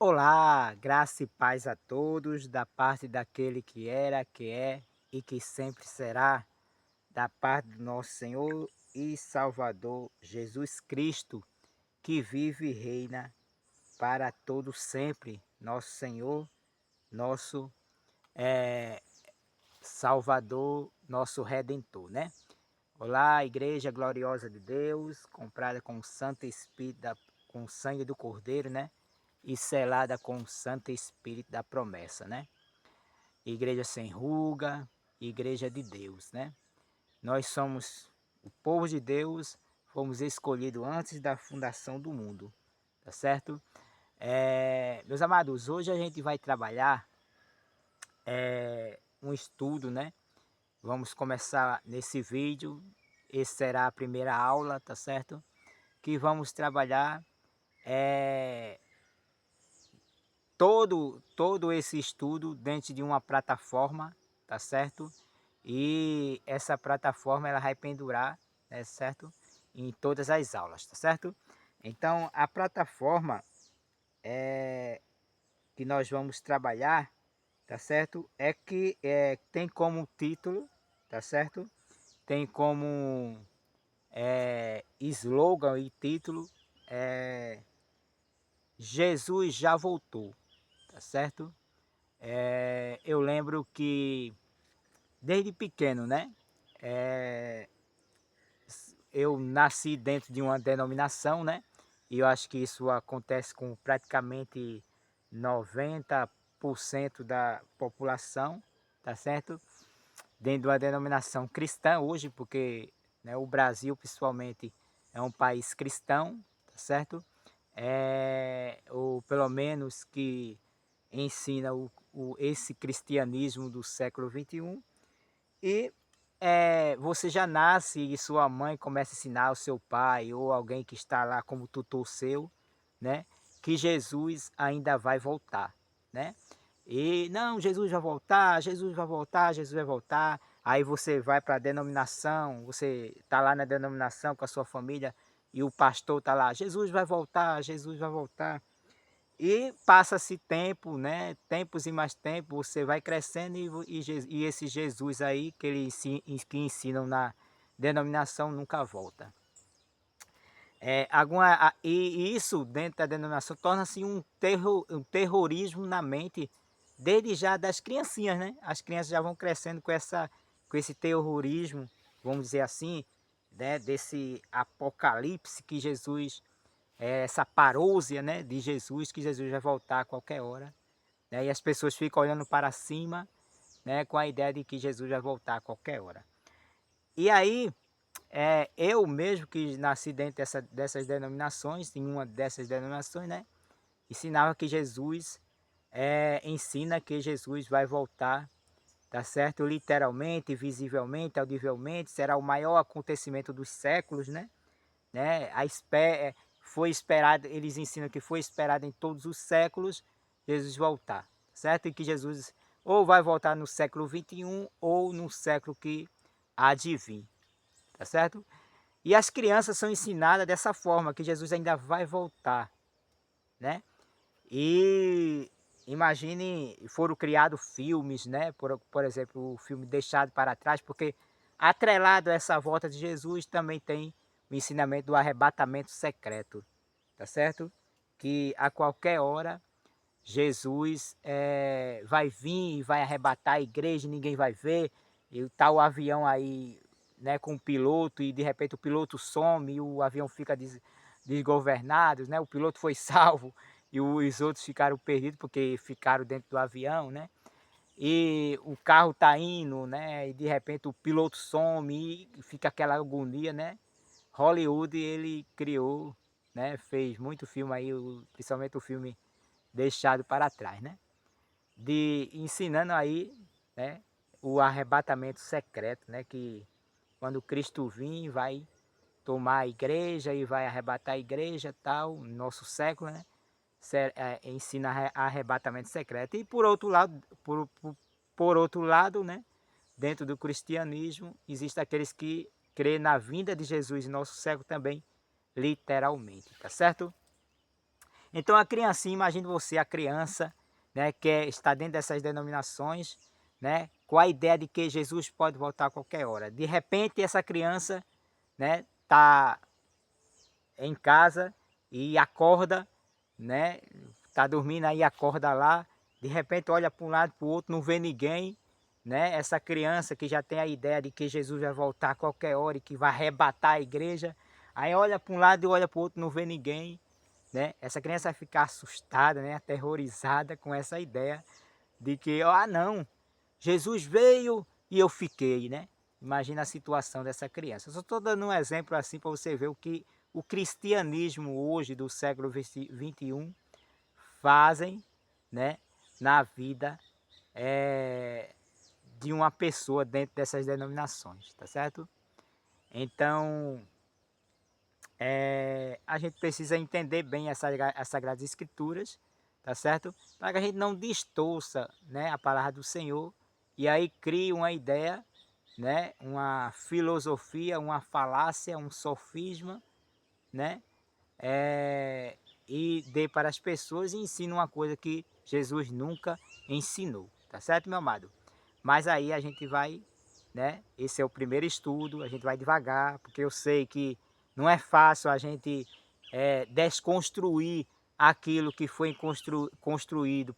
Olá, graça e paz a todos, da parte daquele que era, que é e que sempre será, da parte do nosso Senhor e Salvador Jesus Cristo, que vive e reina para todo sempre, nosso Senhor, nosso Salvador, nosso Redentor, né? Olá, Igreja gloriosa de Deus, comprada com o Santo Espírito, com o sangue do Cordeiro, né? E selada com o Santo Espírito da promessa, né? Igreja sem ruga, igreja de Deus, né? Nós somos o povo de Deus, fomos escolhidos antes da fundação do mundo, tá certo? Meus amados, hoje a gente vai trabalhar um estudo, né? Vamos começar nesse vídeo, esse será a primeira aula, tá certo? Que vamos trabalhar todo esse estudo dentro de uma plataforma, tá certo? E essa plataforma ela vai pendurar, né, certo? Em todas as aulas, tá certo? Então a plataforma que nós vamos trabalhar, tá certo? Tem como título, tá certo? Tem como slogan e título Jesus já voltou, tá certo? Eu lembro que desde pequeno, né? Eu nasci dentro de uma denominação, né? E eu acho que isso acontece com praticamente 90% da população, tá certo? Dentro de uma denominação cristã hoje, porque né, o Brasil, principalmente, é um país cristão, tá certo? Ou pelo menos que ensina esse cristianismo do século XXI. E você já nasce e sua mãe começa a ensinar o seu pai ou alguém que está lá como tutor seu, né? Que Jesus ainda vai voltar, né? E não, Jesus vai voltar, Jesus vai voltar, Jesus vai voltar. Aí você vai para a denominação, você está lá na denominação com a sua família e o pastor está lá, Jesus vai voltar, Jesus vai voltar. E passa-se tempo, né? Tempos e mais tempo, você vai crescendo e esse Jesus aí que ensinam na denominação nunca volta. E isso dentro da denominação torna-se um terrorismo na mente desde já das criancinhas, né? As crianças já vão crescendo com esse terrorismo, vamos dizer assim, né? Desse apocalipse que Jesus essa parousia, né, de Jesus, que Jesus vai voltar a qualquer hora, né, e as pessoas ficam olhando para cima, né, com a ideia de que Jesus vai voltar a qualquer hora. E aí, eu mesmo que nasci dentro dessas denominações, em uma dessas denominações, né, ensinava que Jesus, ensina que Jesus vai voltar, tá certo? Literalmente, visivelmente, audivelmente, será o maior acontecimento dos séculos, né? Foi esperado, eles ensinam que foi esperado em todos os séculos Jesus voltar, certo? E que Jesus ou vai voltar no século XXI ou no século que há de vir, tá certo? E as crianças são ensinadas dessa forma, que Jesus ainda vai voltar, né? E imagine, foram criados filmes, né? Por exemplo, o filme Deixado para Trás, porque atrelado a essa volta de Jesus também tem o ensinamento do arrebatamento secreto, tá certo? Que a qualquer hora Jesus vai vir e vai arrebatar a igreja, ninguém vai ver, e tá o avião aí, né, com o piloto, e de repente o piloto some e o avião fica desgovernado, né? O piloto foi salvo e os outros ficaram perdidos porque ficaram dentro do avião, né? E o carro tá indo, né? E de repente o piloto some e fica aquela agonia, né? Hollywood ele criou, né? Fez muito filme aí, principalmente o filme Deixado para Trás, né? De ensinando aí, né? O arrebatamento secreto, né? Que quando Cristo vir vai tomar a igreja e vai arrebatar a igreja, tal, no nosso século, né? Ensina arrebatamento secreto. E por outro lado, né? Dentro do cristianismo, existem aqueles que crê na vinda de Jesus em nosso século também, literalmente, tá certo? Então a criancinha, imagine você, a criança, né, que está dentro dessas denominações, né, com a ideia de que Jesus pode voltar a qualquer hora. De repente essa criança, né, tá em casa e acorda, né, tá dormindo aí, acorda lá, de repente olha para um lado, para o outro, não vê ninguém, né? Essa criança que já tem a ideia de que Jesus vai voltar a qualquer hora e que vai arrebatar a igreja, aí olha para um lado e olha para o outro, não vê ninguém, né? Essa criança vai ficar assustada, né, aterrorizada com essa ideia de que, ah, não, Jesus veio e eu fiquei, né? Imagina a situação dessa criança. Eu só estou dando um exemplo assim para você ver o que o cristianismo hoje do século XXI fazem, né, na vida de uma pessoa dentro dessas denominações, tá certo? Então, a gente precisa entender bem as Sagradas Escrituras, tá certo? Para que a gente não distorça, né, a palavra do Senhor e aí crie uma ideia, né, uma filosofia, uma falácia, um sofisma, né, e dê para as pessoas e ensine uma coisa que Jesus nunca ensinou, tá certo, meu amado? Mas aí a gente vai, né? Esse é o primeiro estudo, a gente vai devagar, porque eu sei que não é fácil a gente desconstruir aquilo que foi construído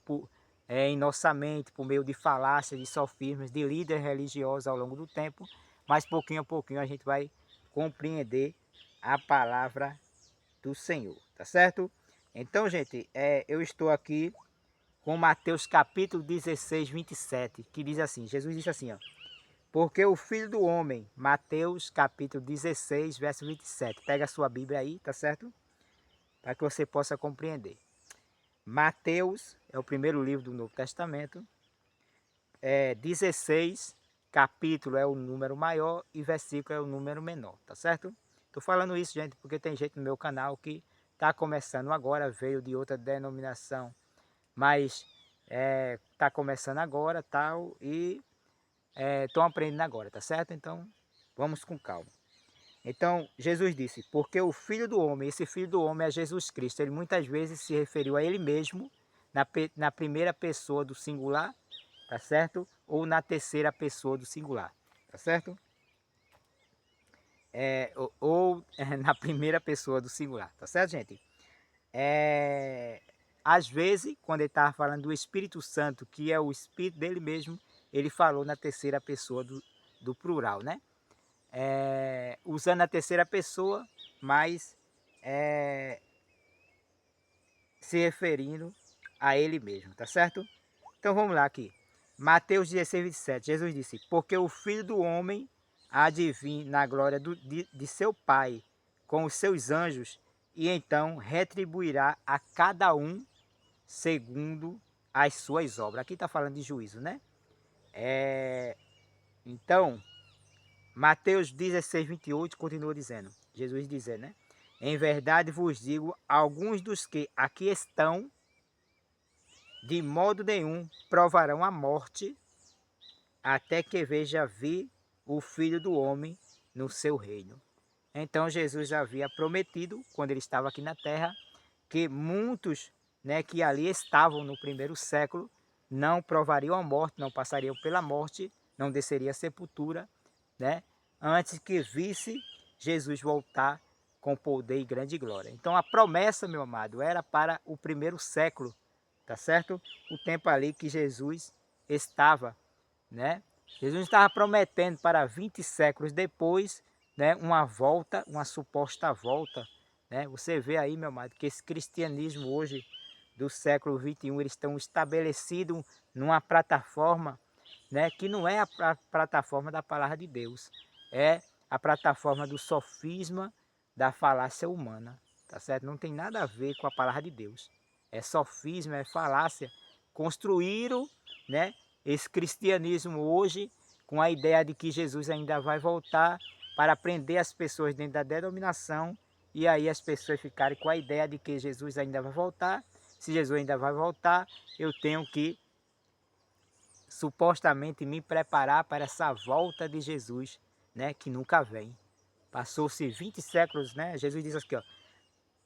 em nossa mente por meio de falácias, de sofismas, de líderes religiosos ao longo do tempo, mas pouquinho a pouquinho a gente vai compreender a palavra do Senhor, tá certo? Então, gente, eu estou aqui com Mateus capítulo 16, 27, que diz assim, Jesus disse assim, ó, porque o Filho do Homem, Mateus capítulo 16, verso 27, pega a sua Bíblia aí, tá certo? Para que você possa compreender. Mateus é o primeiro livro do Novo Testamento, 16, capítulo é o número maior e versículo é o número menor, tá certo? Estou falando isso, gente, porque tem gente no meu canal que está começando agora, veio de outra denominação, mas está começando agora, tal, e estão aprendendo agora, tá certo? Então, vamos com calma. Então, Jesus disse, porque o Filho do Homem, esse Filho do Homem é Jesus Cristo, ele muitas vezes se referiu a ele mesmo, na primeira pessoa do singular, tá certo? Ou na terceira pessoa do singular, tá certo? Na primeira pessoa do singular, tá certo, gente? Às vezes, quando ele estava falando do Espírito Santo, que é o Espírito dele mesmo, ele falou na terceira pessoa do plural, né? Usando a terceira pessoa, mas se referindo a ele mesmo, tá certo? Então vamos lá aqui. Mateus 16, 27. Jesus disse, porque o Filho do Homem há de vir na glória de seu Pai com os seus anjos e então retribuirá a cada um segundo as suas obras. Aqui está falando de juízo, né? Então, Mateus 16, 28 continua dizendo, Jesus dizendo, né? Em verdade vos digo, alguns dos que aqui estão, de modo nenhum provarão a morte, até que veja vir o Filho do Homem no seu reino. Então Jesus havia prometido, quando ele estava aqui na terra, que muitos, né, que ali estavam no primeiro século não provariam a morte, não passariam pela morte, não desceria a sepultura, né, antes que visse Jesus voltar com poder e grande glória. Então a promessa, meu amado, era para o primeiro século, tá certo? O tempo ali que Jesus estava, né? Jesus estava prometendo para 20 séculos depois, né, uma volta, uma suposta volta, né? Você vê aí, meu amado, que esse cristianismo hoje do século XXI, eles estão estabelecidos numa plataforma, né, que não é a plataforma da palavra de Deus, é a plataforma do sofisma, da falácia humana, tá certo? Não tem nada a ver com a palavra de Deus. É sofisma, é falácia. Construíram, né, esse cristianismo hoje com a ideia de que Jesus ainda vai voltar para prender as pessoas dentro da denominação e aí as pessoas ficarem com a ideia de que Jesus ainda vai voltar. Se Jesus ainda vai voltar, eu tenho que supostamente me preparar para essa volta de Jesus, né, que nunca vem. Passou-se 20 séculos, né? Jesus diz aqui, ó,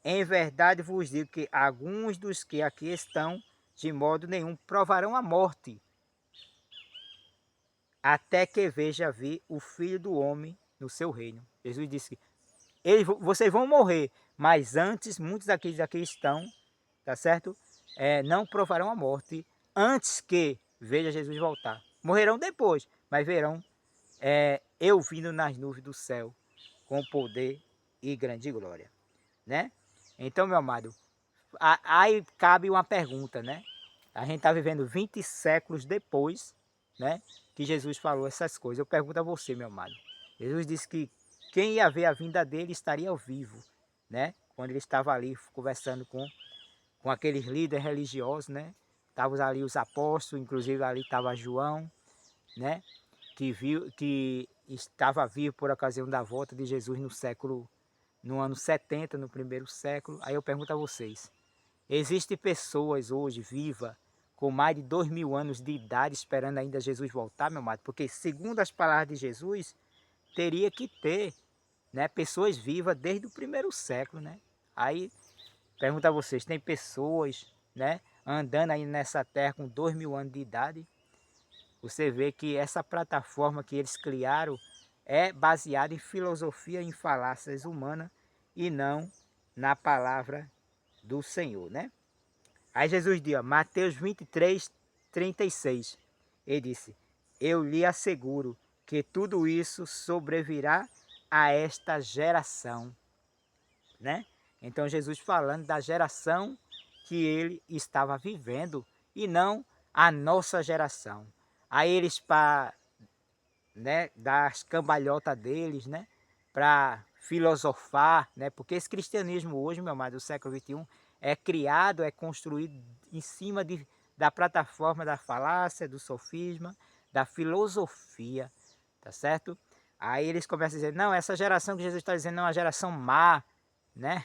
Em verdade vos digo que alguns dos que aqui estão, de modo nenhum, provarão a morte, até que veja vir o Filho do Homem no seu reino. Jesus disse que vocês vão morrer, mas antes, muitos daqueles que aqui estão, tá certo? Não provarão a morte antes que veja Jesus voltar. Morrerão depois, mas verão eu vindo nas nuvens do céu com poder e grande glória, né? Então, meu amado, aí cabe uma pergunta, né? A gente está vivendo 20 séculos depois, né, que Jesus falou essas coisas. Eu pergunto a você, meu amado. Jesus disse que quem ia ver a vinda dele estaria vivo, né? Quando ele estava ali conversando com aqueles líderes religiosos, né? Estavam ali os apóstolos, inclusive ali estava João, né? Que estava vivo por ocasião da volta de Jesus no ano 70, no primeiro século. Aí eu pergunto a vocês, existem pessoas hoje vivas com mais de 2000 anos de idade esperando ainda Jesus voltar, meu amado? Porque segundo as palavras de Jesus, teria que ter, né, pessoas vivas desde o primeiro século, né? Aí pergunto a vocês, tem pessoas, né, andando aí nessa terra com 2000 anos de idade? Você vê que essa plataforma que eles criaram é baseada em filosofia e em falácias humanas e não na palavra do Senhor, né? Aí Jesus diz, ó, Mateus 23, 36, ele disse, eu lhe asseguro que tudo isso sobrevirá a esta geração, né? Então Jesus falando da geração que ele estava vivendo e não a nossa geração. Aí eles para, né, dar as cambalhotas deles, né, para filosofar, né, porque esse cristianismo hoje, meu amado, do século XXI, é criado, é construído em cima da plataforma da falácia, do sofisma, da filosofia, tá certo? Aí eles começam a dizer, não, essa geração que Jesus está dizendo não é uma geração má, né?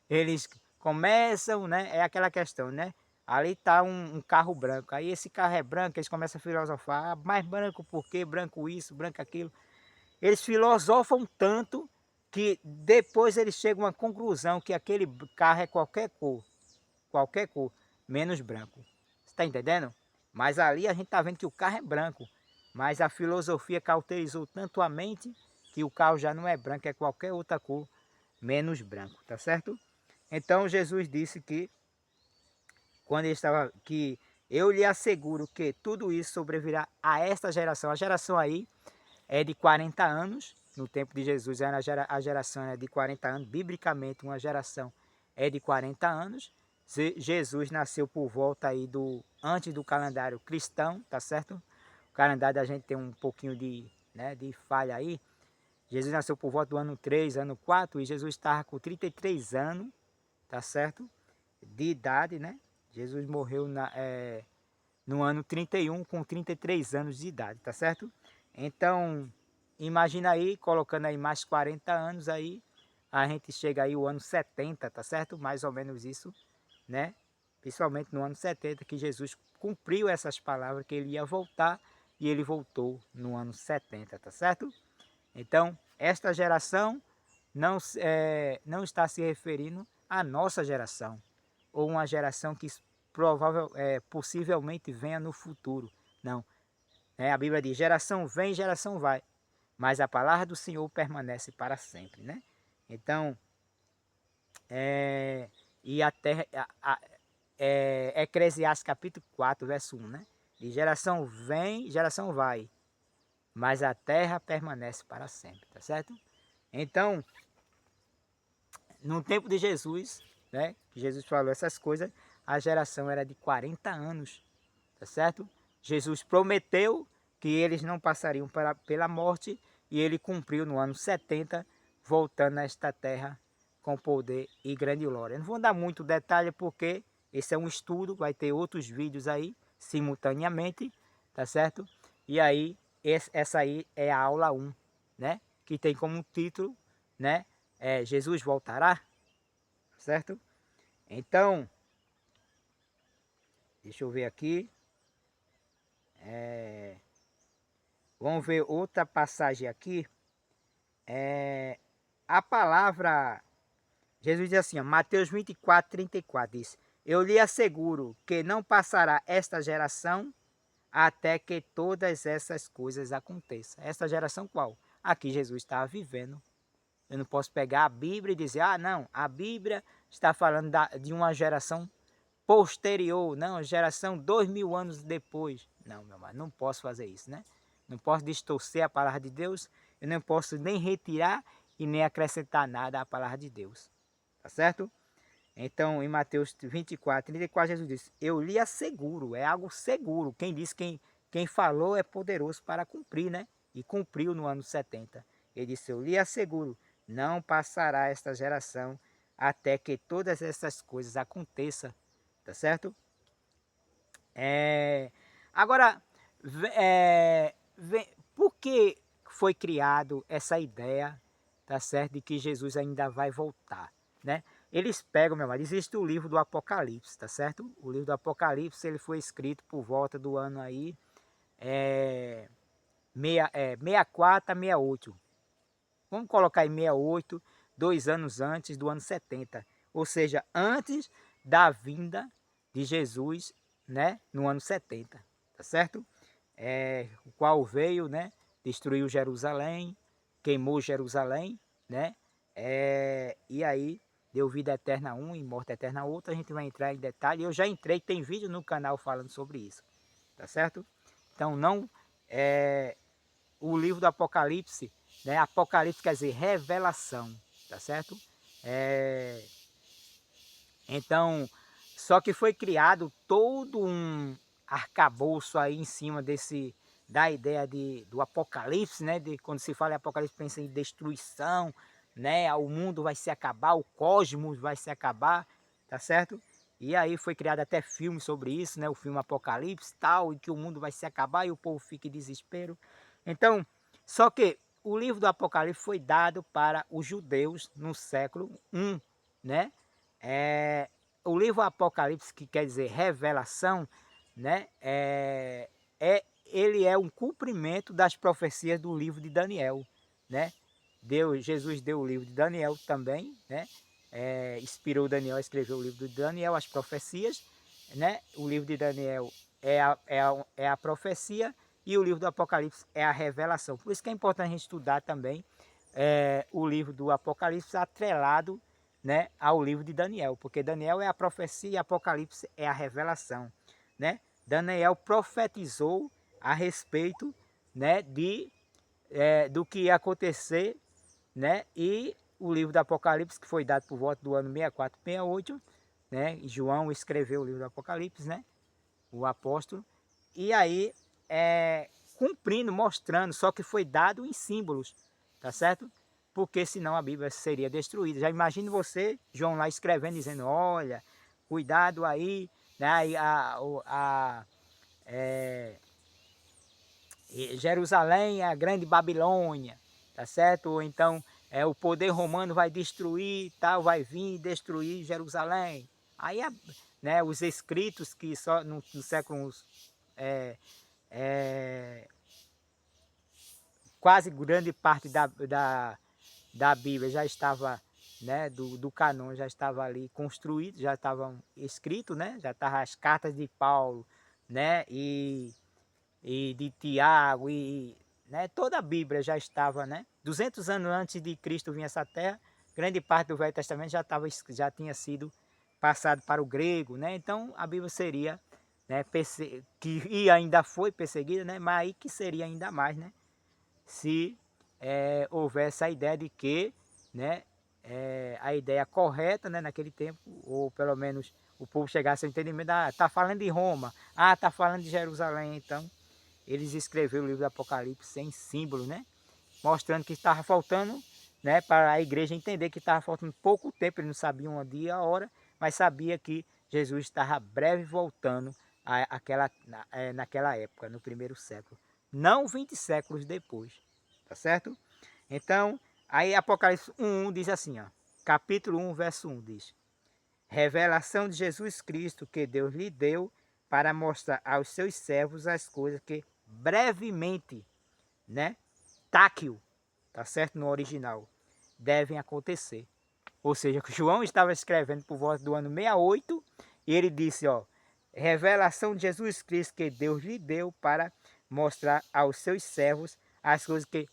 Eles começam, né? É aquela questão, né? Ali está um carro branco. Aí esse carro é branco, eles começam a filosofar. Ah, mais branco por quê? Branco isso, branco aquilo. Eles filosofam tanto que depois eles chegam a uma conclusão que aquele carro é qualquer cor, menos branco. Você está entendendo? Mas ali a gente está vendo que o carro é branco. Mas a filosofia cauterizou tanto a mente que o carro já não é branco, é qualquer outra cor, menos branco, tá certo? Então Jesus disse que quando ele estava que eu lhe asseguro que tudo isso sobrevirá a esta geração. A geração aí é de 40 anos. No tempo de Jesus a geração é de 40 anos. Biblicamente uma geração é de 40 anos. Jesus nasceu por volta aí antes do calendário cristão, tá certo? O calendário da gente tem um pouquinho de falha aí. Jesus nasceu por volta do ano 3, ano 4 e Jesus estava com 33 anos, tá certo? De idade, né? Jesus morreu no ano 31 com 33 anos de idade, tá certo? Então, imagina aí, colocando aí mais 40 anos aí, a gente chega aí o ano 70, tá certo? Mais ou menos isso, né? Principalmente no ano 70 que Jesus cumpriu essas palavras que ele ia voltar e ele voltou no ano 70, tá certo? Então, esta geração não está se referindo à nossa geração, ou uma geração que possivelmente venha no futuro. Não. A Bíblia diz, geração vem, geração vai, mas a palavra do Senhor permanece para sempre, né? Então, e a terra, Eclesiastes capítulo 4, verso 1, né? De geração vem, geração vai, mas a terra permanece para sempre, tá certo? Então, no tempo de Jesus, né, que Jesus falou essas coisas, a geração era de 40 anos, tá certo? Jesus prometeu que eles não passariam pela morte e ele cumpriu no ano 70, voltando a esta terra com poder e grande glória. Eu não vou dar muito detalhe porque esse é um estudo, vai ter outros vídeos aí simultaneamente, tá certo? E aí, essa aí é a aula 1, né? Que tem como título, né? Jesus voltará, certo? Então, deixa eu ver aqui. Vamos ver outra passagem aqui. A palavra Jesus diz assim, ó, Mateus 24, 34, diz, eu lhe asseguro que não passará esta geração até que todas essas coisas aconteçam. Esta geração qual? Aqui Jesus estava vivendo. Eu não posso pegar a Bíblia e dizer, ah, não, a Bíblia está falando de uma geração posterior, não, geração 2000 anos depois. Não, meu irmão, não posso fazer isso, né? Não posso distorcer a palavra de Deus, eu não posso nem retirar e nem acrescentar nada à palavra de Deus. Tá certo? Então, em Mateus 24, 34, Jesus disse, eu lhe asseguro, é algo seguro. Quem disse, quem falou é poderoso para cumprir, né? E cumpriu no ano 70. Ele disse, eu lhe asseguro, não passará esta geração até que todas essas coisas aconteçam. Tá certo? Agora, por que foi criado essa ideia, tá certo, de que Jesus ainda vai voltar, né? Eles pegam, meu irmão, existe o livro do Apocalipse, tá certo? O livro do Apocalipse, ele foi escrito por volta do ano aí, 64 a 68. Vamos colocar aí 68, 2 anos antes do ano 70. Ou seja, antes da vinda de Jesus, né, no ano 70, tá certo? O qual veio, né, destruiu Jerusalém, queimou Jerusalém, né? E aí deu vida eterna a um e morte eterna a outro. A gente vai entrar em detalhe. Eu já entrei, tem vídeo no canal falando sobre isso, tá certo? Então não o livro do Apocalipse, né? Apocalipse quer dizer revelação, tá certo? Então, só que foi criado todo um arcabouço aí em cima da ideia do Apocalipse, né? De quando se fala em Apocalipse, pensa em destruição, né? O mundo vai se acabar, o cosmos vai se acabar, tá certo? E aí foi criado até filme sobre isso, né? O filme Apocalipse tal, e que o mundo vai se acabar e o povo fica em desespero. Então, só que o livro do Apocalipse foi dado para os judeus no século I, né? O livro Apocalipse, que quer dizer revelação, né? Ele é um cumprimento das profecias do livro de Daniel, né? Jesus deu o livro de Daniel também, né? Inspirou Daniel a escrever o livro de Daniel, as profecias, né? O livro de Daniel é a profecia e o livro do Apocalipse é a revelação. Por isso que é importante a gente estudar também o livro do Apocalipse atrelado, né, ao livro de Daniel, porque Daniel é a profecia e Apocalipse é a revelação, né? Daniel profetizou a respeito, né, do que ia acontecer, né? E o livro do Apocalipse, que foi dado por volta do ano 64, 68, né? E João escreveu o livro do Apocalipse, né? O apóstolo. E aí, cumprindo, mostrando, só que foi dado em símbolos, tá certo? Porque senão a Bíblia seria destruída. Já imagine você, João lá escrevendo, dizendo, olha, cuidado aí, né? Jerusalém é a grande Babilônia, tá certo? Ou então o poder romano vai destruir, tal, vai vir e destruir Jerusalém. Aí, né, os escritos que só no século é, é, quase grande parte da Bíblia já estava, né, do canon já estava ali construído, já estavam escrito, né, já estavam as cartas de Paulo, né, e de Tiago, né, toda a Bíblia já estava, né, 200 anos antes de Cristo vir a essa terra, grande parte do Velho Testamento já tinha sido passado para o grego, né, então a Bíblia seria, né, que ainda foi perseguida, né, mas aí que seria ainda mais, né, se houvesse a ideia de que, né, a ideia correta, né, naquele tempo, ou pelo menos o povo chegasse ao entendimento, está falando de Roma, está falando de Jerusalém, então eles escreveram o livro do Apocalipse sem símbolo, né, mostrando que estava faltando, né, para a igreja entender que estava faltando pouco tempo, eles não sabiam o dia e a hora, mas sabia que Jesus estava breve voltando naquela época, no primeiro século, não 20 séculos depois. Tá certo? Então, aí Apocalipse 1 diz assim, ó, capítulo 1, verso 1 diz: revelação de Jesus Cristo que Deus lhe deu para mostrar aos seus servos as coisas que brevemente, né, táquil, tá certo, no original, devem acontecer. Ou seja, João estava escrevendo por volta do ano 68 e ele disse, ó, revelação de Jesus Cristo que Deus lhe deu para mostrar aos seus servos as coisas que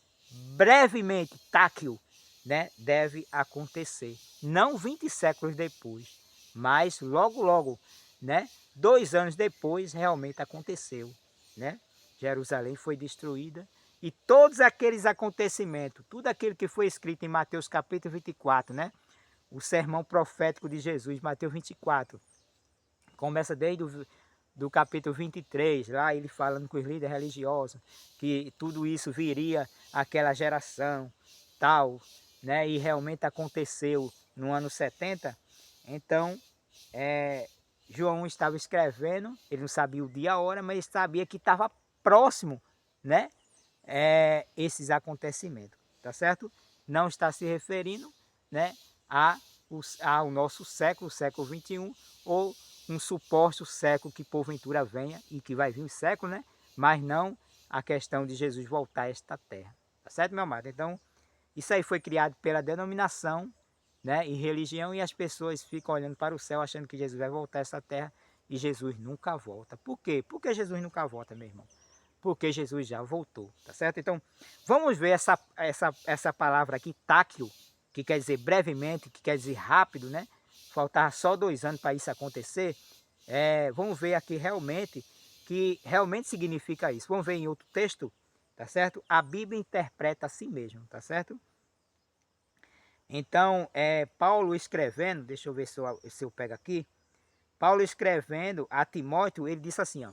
brevemente, táquil, né, deve acontecer. Não 20 séculos depois, mas logo, logo, né, 2 anos depois, realmente aconteceu, né? Jerusalém foi destruída e todos aqueles acontecimentos, tudo aquilo que foi escrito em Mateus capítulo 24, né? O sermão profético de Jesus, Mateus 24, começa desde do capítulo 23, lá ele falando com os líderes religiosos, que tudo isso viria àquela geração, tal, né? E realmente aconteceu no ano 70. Então, João estava escrevendo, ele não sabia o dia e a hora, mas ele sabia que estava próximo, né? Esses acontecimentos, tá certo? Não está se referindo, né, ao nosso século, o século 21, ou um suposto século que porventura venha e que vai vir um século, né? Mas não a questão de Jesus voltar a esta terra, tá certo, meu amado? Então, isso aí foi criado pela denominação, né, e religião, e as pessoas ficam olhando para o céu achando que Jesus vai voltar a essa terra e Jesus nunca volta. Por quê? Por que Jesus nunca volta, meu irmão? Porque Jesus já voltou, tá certo? Então, vamos ver essa palavra aqui, táquil, que quer dizer brevemente, que quer dizer rápido, né? Faltar só 2 anos para isso acontecer. Vamos ver aqui realmente, que realmente significa isso. Vamos ver em outro texto, tá certo? A Bíblia interpreta a si mesmo, tá certo? Então, Paulo escrevendo, deixa eu ver se eu pego aqui. Paulo escrevendo a Timóteo, ele disse assim, ó.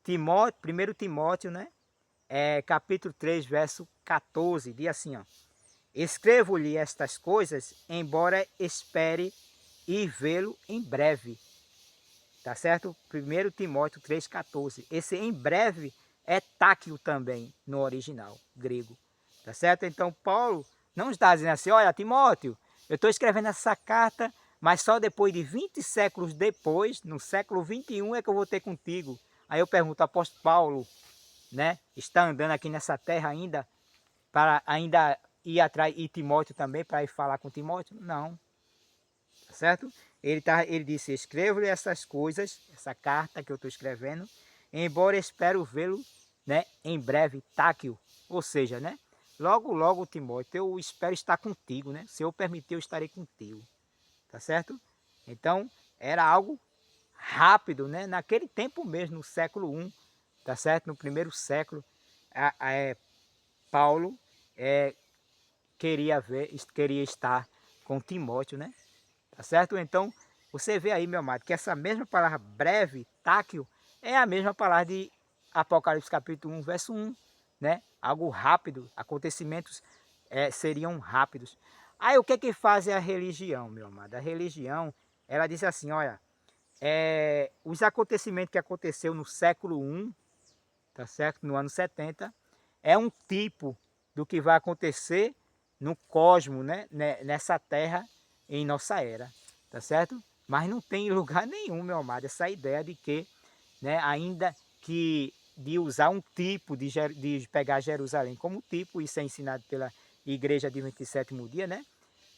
Timóteo, 1 Timóteo, né? Capítulo 3, verso 14, diz assim, ó. Escrevo-lhe estas coisas, embora espere e vê-lo em breve. Tá certo? 1 Timóteo 3,14. Esse em breve é táquil também no original grego. Tá certo? Então Paulo não está dizendo assim, olha Timóteo, eu estou escrevendo essa carta, mas só depois de 20 séculos depois, no século 21 é que eu vou ter contigo. Aí eu pergunto, apóstolo Paulo, né, está andando aqui nessa terra ainda, para ainda ir atrás, e Timóteo também, para ir falar com Timóteo? Não, tá certo? Ele disse, escrevo-lhe essas coisas, essa carta que eu estou escrevendo, embora espero vê-lo, né, em breve, táquil, ou seja, né, logo, logo, Timóteo, eu espero estar contigo, né, se eu permitir, eu estarei contigo, tá certo? Então, era algo rápido, né, naquele tempo mesmo, no século I, tá certo? No primeiro século, Paulo queria estar com Timóteo, né? Tá certo? Então, você vê aí, meu amado, que essa mesma palavra breve, táquil, é a mesma palavra de Apocalipse capítulo 1, verso 1, né? Algo rápido, acontecimentos seriam rápidos. Aí o que é que faz a religião, meu amado? A religião, ela diz assim, olha, os acontecimentos que aconteceu no século I, tá certo? No ano 70, é um tipo do que vai acontecer no cosmos, né? Nessa terra, em nossa era, tá certo? Mas não tem lugar nenhum, meu amado, essa ideia de que, né, ainda que de usar um tipo de pegar Jerusalém como tipo, isso é ensinado pela Igreja de 27º dia, né?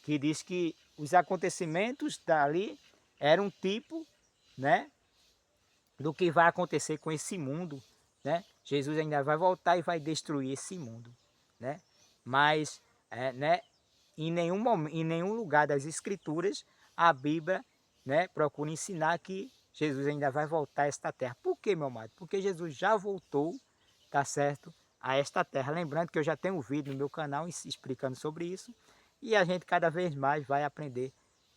Que diz que os acontecimentos dali eram um tipo, né, do que vai acontecer com esse mundo, né? Jesus ainda vai voltar e vai destruir esse mundo, né? Mas, né, em nenhum lugar das Escrituras a Bíblia, né, procura ensinar que Jesus ainda vai voltar a esta terra. Por quê, meu amado? Porque Jesus já voltou, tá certo, a esta terra. Lembrando que eu já tenho um vídeo no meu canal explicando sobre isso e a gente cada vez mais vai aprender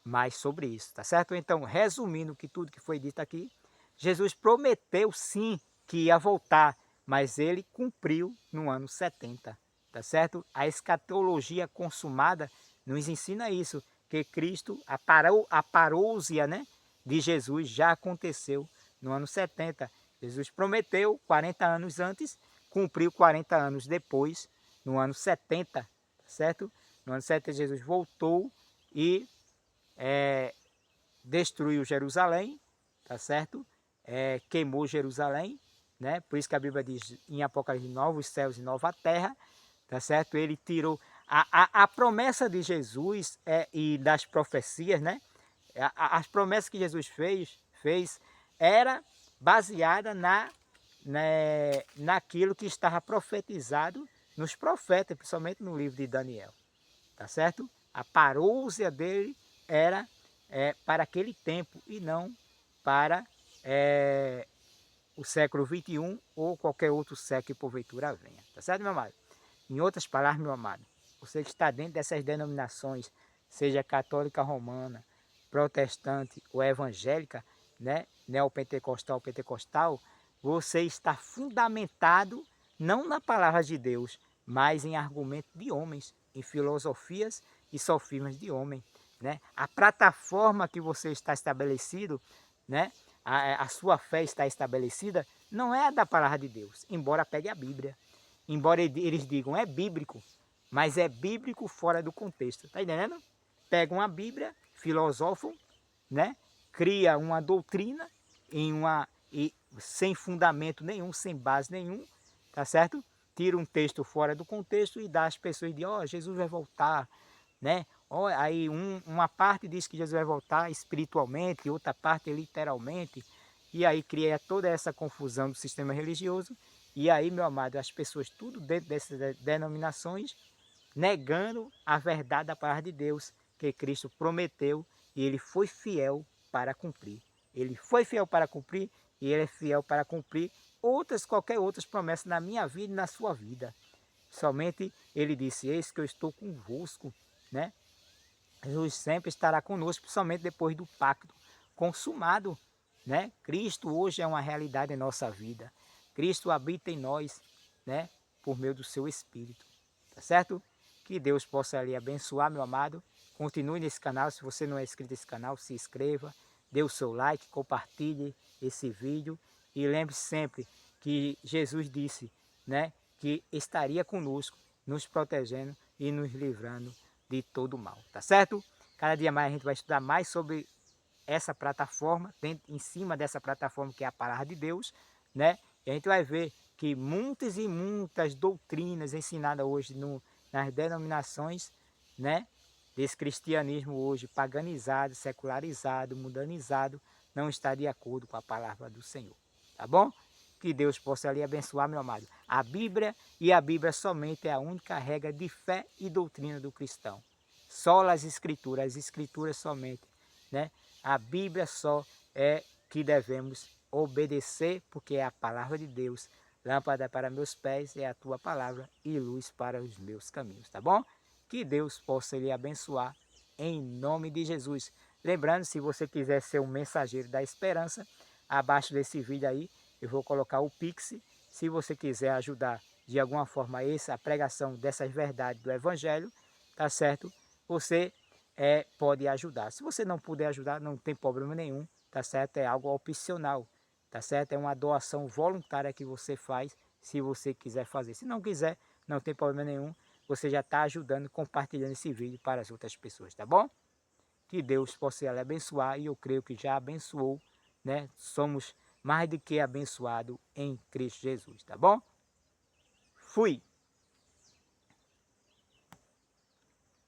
mais sobre isso, tá certo? Então, resumindo que tudo que foi dito aqui, Jesus prometeu sim que ia voltar, mas ele cumpriu no ano 70, tá certo? A escatologia consumada nos ensina isso, que Cristo, a parousia, né, de Jesus já aconteceu no ano 70. Jesus prometeu 40 anos antes, cumpriu 40 anos depois, no ano 70, tá certo? No ano 70 Jesus voltou e destruiu Jerusalém, tá certo? Queimou Jerusalém, né? Por isso que a Bíblia diz em Apocalipse novos céus e nova terra, tá certo? Ele tirou A promessa de Jesus e das profecias, né? As promessas que Jesus fez era baseada naquilo que estava profetizado nos profetas, principalmente no livro de Daniel, tá certo? A parousia dele era para aquele tempo e não para o século 21 ou qualquer outro século que porventura venha, tá certo, meu amado? Em outras palavras, meu amado, você que está dentro dessas denominações, seja católica romana, protestante ou evangélica, né, neopentecostal, pentecostal, você está fundamentado não na palavra de Deus, mas em argumentos de homens, em filosofias e sofismas de homem, né? A plataforma que você está estabelecido, né, a sua fé está estabelecida, não é a da palavra de Deus, embora pegue a Bíblia. Embora eles digam é bíblico, mas é bíblico fora do contexto, tá entendendo? Pegam a Bíblia, filosofam, né? Cria uma doutrina sem fundamento nenhum, sem base nenhum, tá certo? Tira um texto fora do contexto e dá às pessoas e diz, ó, Jesus vai voltar, né? Ó, aí uma parte diz que Jesus vai voltar espiritualmente, outra parte literalmente, e aí cria toda essa confusão do sistema religioso, e aí, meu amado, as pessoas tudo dentro dessas denominações, negando a verdade da palavra de Deus, que Cristo prometeu e ele foi fiel para cumprir. Ele foi fiel para cumprir e ele é fiel para cumprir qualquer outras promessas na minha vida e na sua vida. Somente ele disse, eis que eu estou convosco, né? Jesus sempre estará conosco, principalmente depois do pacto consumado, né? Cristo hoje é uma realidade em nossa vida. Cristo habita em nós, né? Por meio do seu Espírito, tá certo? Que Deus possa lhe abençoar, meu amado. Continue nesse canal, se você não é inscrito nesse canal, se inscreva, dê o seu like, compartilhe esse vídeo e lembre-se sempre que Jesus disse, né? Que estaria conosco, nos protegendo e nos livrando de todo o mal, tá certo? Cada dia mais a gente vai estudar mais sobre essa plataforma, em cima dessa plataforma que é a palavra de Deus, né? E a gente vai ver que muitas e muitas doutrinas ensinadas hoje nas denominações, né? Desse cristianismo hoje paganizado, secularizado, mundanizado, não está de acordo com a palavra do Senhor, tá bom? Que Deus possa lhe abençoar, meu amado. A Bíblia somente é a única regra de fé e doutrina do cristão. Só as Escrituras somente, né? A Bíblia só é que devemos obedecer, porque é a palavra de Deus. Lâmpada para meus pés é a tua palavra e luz para os meus caminhos, tá bom? Que Deus possa lhe abençoar em nome de Jesus. Lembrando, se você quiser ser um mensageiro da esperança, abaixo desse vídeo aí eu vou colocar o Pix. Se você quiser ajudar de alguma forma a pregação dessas verdades do Evangelho, tá certo? Você pode ajudar. Se você não puder ajudar, não tem problema nenhum, tá certo? É algo opcional, tá certo? É uma doação voluntária que você faz, se você quiser fazer. Se não quiser, não tem problema nenhum. Você já está ajudando, compartilhando esse vídeo para as outras pessoas, tá bom? Que Deus possa lhe abençoar e eu creio que já abençoou, né? Somos mais do que abençoados em Cristo Jesus, tá bom? Fui!